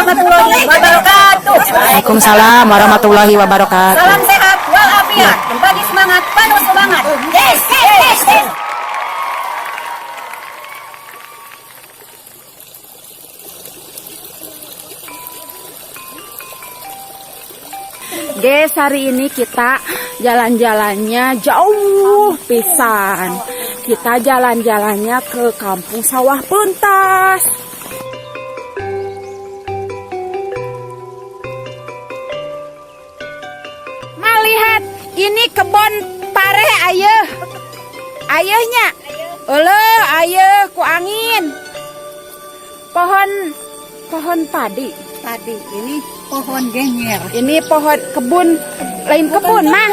warahmatullahi wabarakatuh. Waalaikumsalam warahmatullahi wabarakatuh. Salam sehat walafiat. Berbagi semangat, penuh semangat. Yes, yes, yes, yes. Guys, hari ini kita jalan-jalannya jauh pisan. Kita jalan-jalannya ke Kampung Sawah Pentas. Melihat ini kebun pare ayeuh. Ayeuhnya. Eueuh, ayeuh ku angin. Pohon padi. Tadi ini pohon genyer. Ini pohon kebun, lain kebun mah.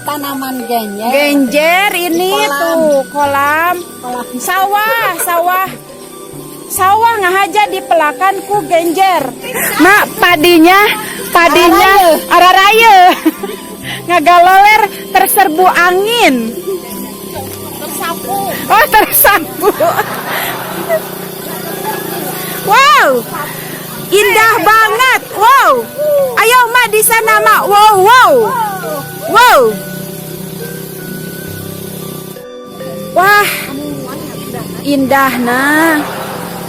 Tanaman genyer. Genjer ini Kolam. tuh kolam, sawah ngahaja di pelakanku genjer. Mak padinya araraya. Ngagaloler terserbu angin. Tersapu. Oh, tersapu. Wow. Indah banget. Wow. Ayo Mak di sana Mak. Wow, wow. Wow. Wah. Indah nah.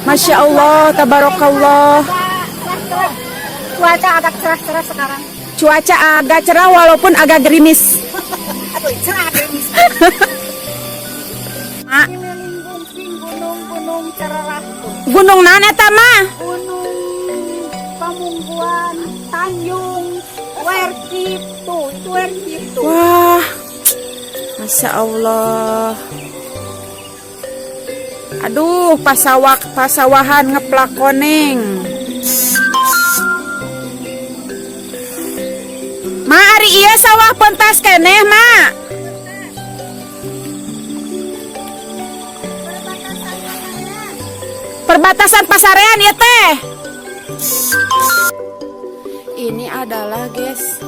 Masya Allah, tabarakallah. Cuaca agak cerah-cerah sekarang. Cuaca agak cerah walaupun agak gerimis. Aduh, cerah gerimis. Mak, Gunung cerah. gunung nana eta mah? Gunung Pamungguan, Tanjung, Werkip tuh, itu Werkip tuh. Wah. Masya Allah. Aduh, pasawahan ngeplakoneng. Ma, ari iya sawah pentas keneh, Ma. Perbatasan Pasarean ya teh. Ini adalah guys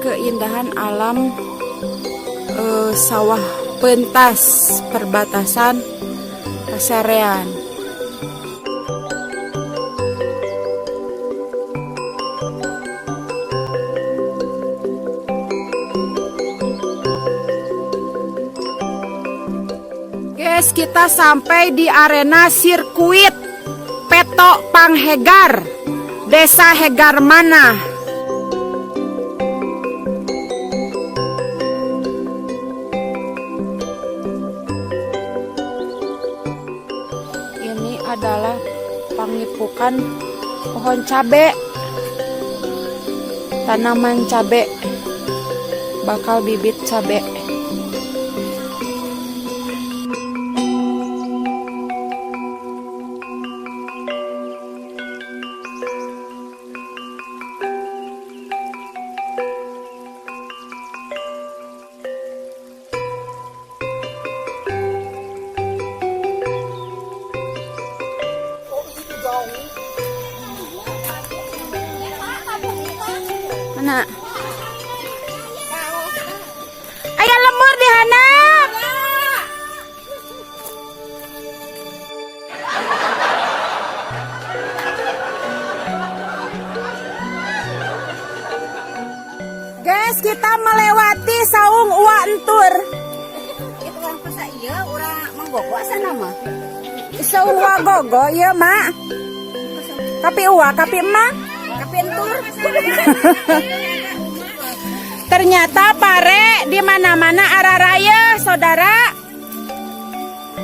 keindahan alam sawah pentas perbatasan Pasarean. Guys, kita sampai di arena sirkuit Petok Panghegar, Desa Hegar Mana. Ini adalah pangipukan pohon cabe, tanaman cabe, bakal bibit cabe. Mana? Aya lemur di handap. Guys, kita melewati saung Uwa Entur. Itu orang pasa iya, orang manggogo sana mah. Saung Uwa Gogo, iya Mak. Kapi Uwa, kapi Emak. Kapentur. Ternyata pare di mana-mana araraya, saudara.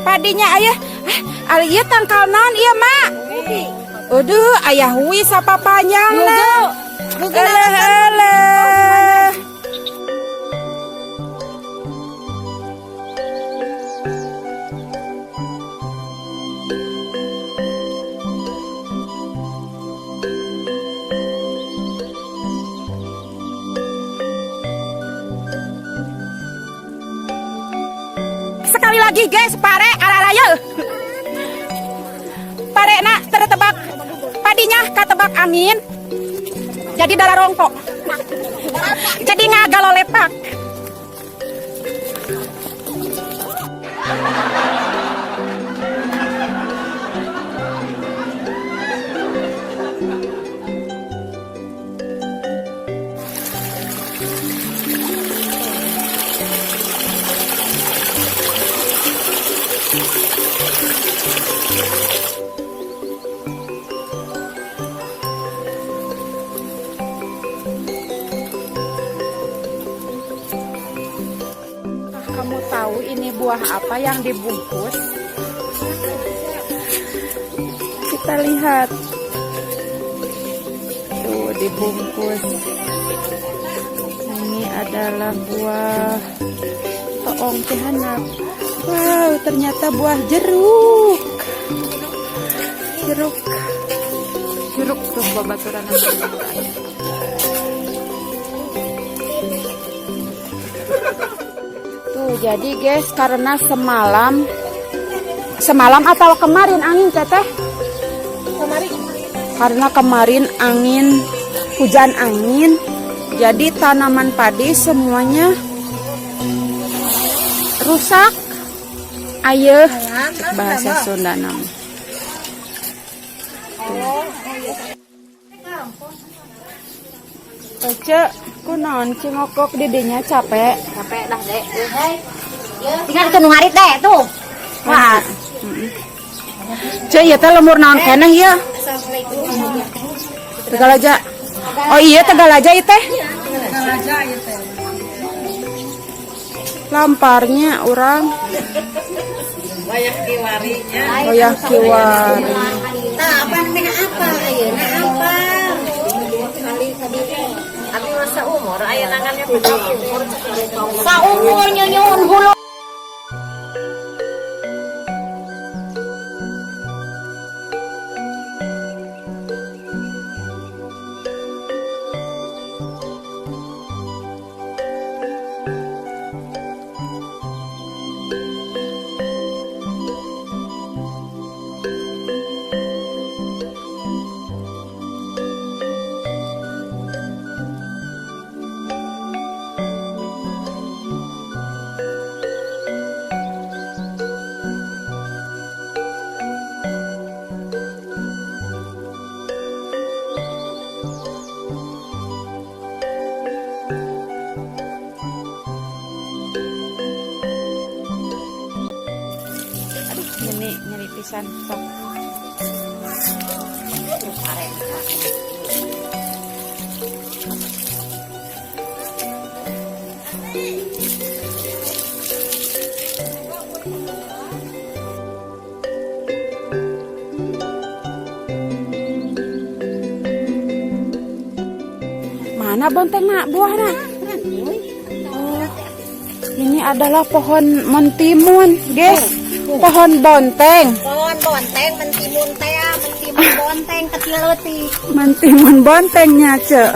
Padinya ayah, ari ieu tangkal naon ieu, Mak? Aduh, ayah hui sapa panjangna. Eleh. Sekali lagi guys, pare araraya. Pare nak tertebak padinya katebak angin. Jadi darah rongkok. Jadi ngagalo lepak. ini buah apa yang dibungkus. Kita lihat. Tuh dibungkus. Ini adalah buah toong teh hanap. Wow, ternyata buah jeruk. Jeruk tuh babaturan. Tuh jadi guys, karena semalam atau kemarin angin teteh? Karena kemarin hujan angin, jadi tanaman padi semuanya rusak. Ayo bahasa Sunda namanya. Cek, kunaon cingokok didinya capek. Capek dah dek. Tinggal itu ngarit deh tuh. Wah. Cek ieu teh lemur naon keneh ieu? Tegalaja. Oh iya Tegalaja ieu teh. Tegalaja ieu teh. Lamparnya orang. Banyak kiwarinya. Banyak kiwari. Nah, apa namanya apa? Ayeuna apa? Abi masa umur aya nangannya umur. Saumur nyunyun hulu. Nyeri pisan sok. Mana bontengna buahna? Oh, ini adalah pohon mentimun, guys. Pohon bonteng. Pohon bonteng mentimun teh, mentimun bonteng kecil leutik. Mentimun bontengnya, Cek.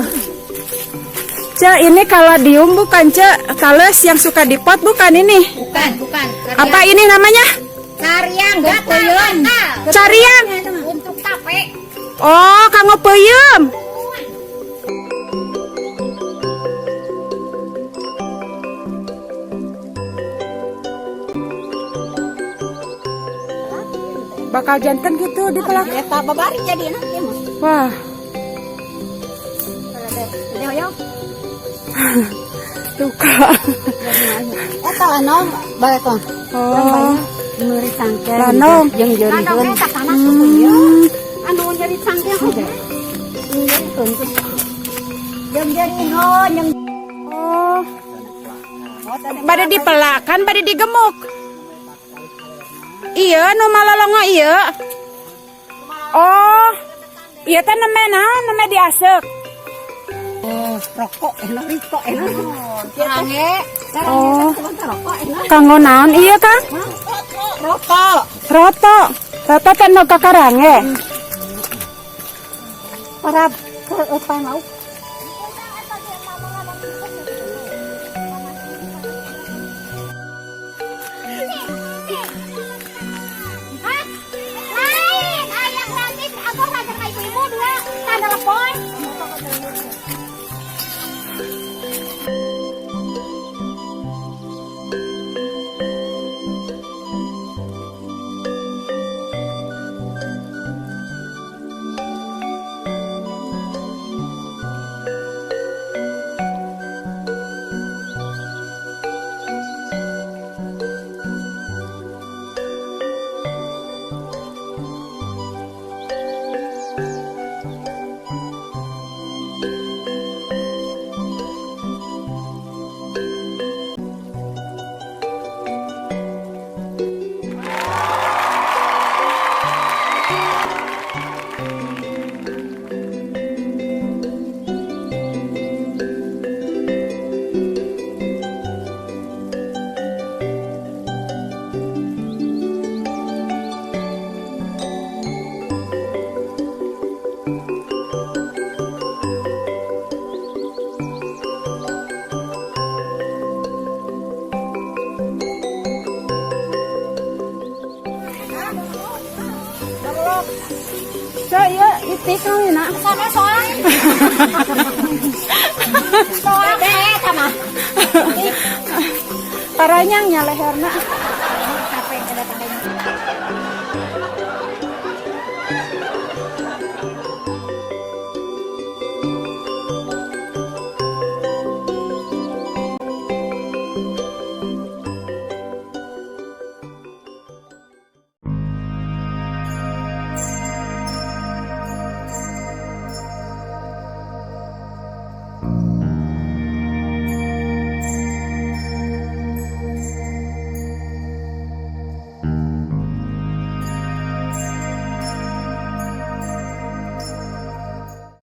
Cek, ini kaladium bukan, Cek? Kales yang suka di pot bukan ini? Bukan. Apa ini namanya? Cariang gatayeun. Cariang. Untuk tape. Oh, kanggo peuyeum. Bakal jantan gitu di pelak. Eta babari jadi enak ya, Mas. Wah. Yo. Tuh Kak. Eta lanong barekon. Oh. Meuri cangkeh. Lanong. Jeung jeureuheun. Lanong eta kana anu jadi cangkeh oge. Jeureuheun terus. Jeung jeureuheun jeung Oh. Bade dipelakan, bade digemuk. Iya, nu malolongo iya. Oh. Iya teh neme diasek. rokok enak rokok enak. Karange. Oh. Rokok enak. Kanggo naon iya, Kang? Rokok. Roto. Roto teh nu kakarange. Para apa mau? tik kali nak. Sama soal. Soal deh sama. Paranyang nya leherna.